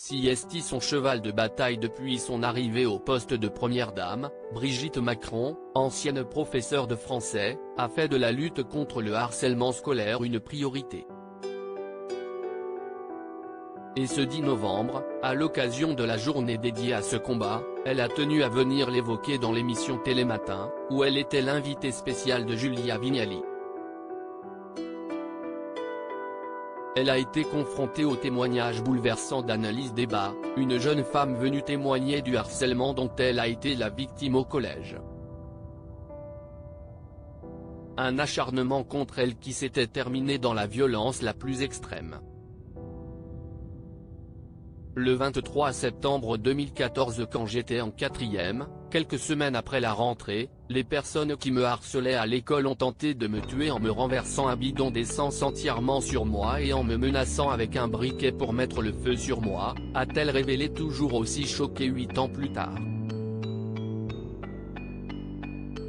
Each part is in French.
CIST son cheval de bataille depuis son arrivée au poste de première dame, Brigitte Macron, ancienne professeure de français, a fait de la lutte contre le harcèlement scolaire une priorité. Et ce 10 novembre, à l'occasion de la journée dédiée à ce combat, elle a tenu à venir l'évoquer dans l'émission Télématin, où elle était l'invitée spéciale de Julia Vignali. Elle a été confrontée au témoignage bouleversant d'Annelise Debat, une jeune femme venue témoigner du harcèlement dont elle a été la victime au collège. Un acharnement contre elle qui s'était terminé dans la violence la plus extrême. Le 23 septembre 2014, quand j'étais en 4e, quelques semaines après la rentrée, les personnes qui me harcelaient à l'école ont tenté de me tuer en me renversant un bidon d'essence entièrement sur moi et en me menaçant avec un briquet pour mettre le feu sur moi, a-t-elle révélé, toujours aussi choquée 8 ans plus tard.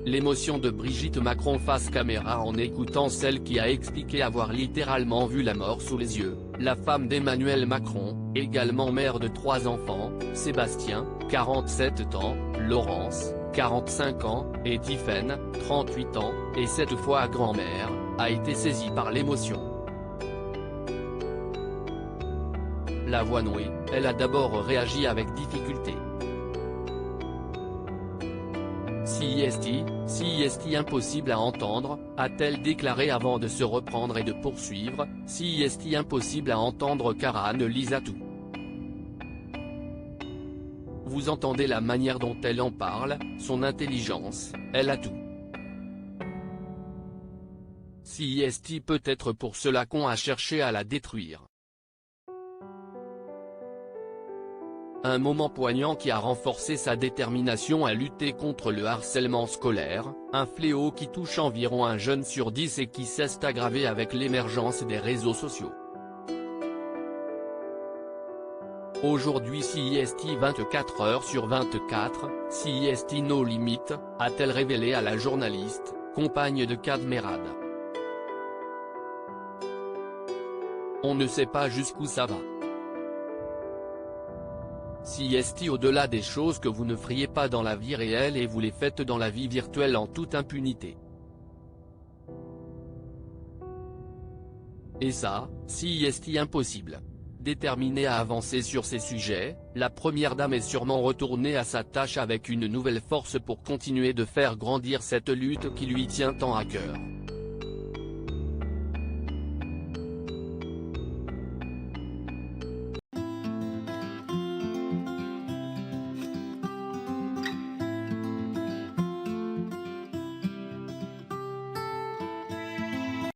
L'émotion de Brigitte Macron face caméra en écoutant celle qui a expliqué avoir littéralement vu la mort sous les yeux, la femme d'Emmanuel Macron, également mère de 3 enfants, Sébastien, 47 ans, Laurence, 45 ans, et Tiffaine, 38 ans, et cette fois grand-mère, a été saisie par l'émotion. La voix nouée, elle a d'abord réagi avec difficulté. CIST impossible à entendre, a-t-elle déclaré avant de se reprendre et de poursuivre, CIST impossible à entendre car Annelise a tout. Vous entendez la manière dont elle en parle, son intelligence, elle a tout. CIST peut-être pour cela qu'on a cherché à la détruire. Un moment poignant qui a renforcé sa détermination à lutter contre le harcèlement scolaire, un fléau qui touche environ 1 jeune sur 10 et qui s'est aggravé avec l'émergence des réseaux sociaux. Aujourd'hui CIST 24 heures sur 24, CIST No Limit, a-t-elle révélé à la journaliste, compagne de Kad Merad. On ne sait pas jusqu'où ça va. CIST au-delà des choses que vous ne feriez pas dans la vie réelle et vous les faites dans la vie virtuelle en toute impunité. Et ça, CIST impossible. Déterminée à avancer sur ces sujets, la première dame est sûrement retournée à sa tâche avec une nouvelle force pour continuer de faire grandir cette lutte qui lui tient tant à cœur.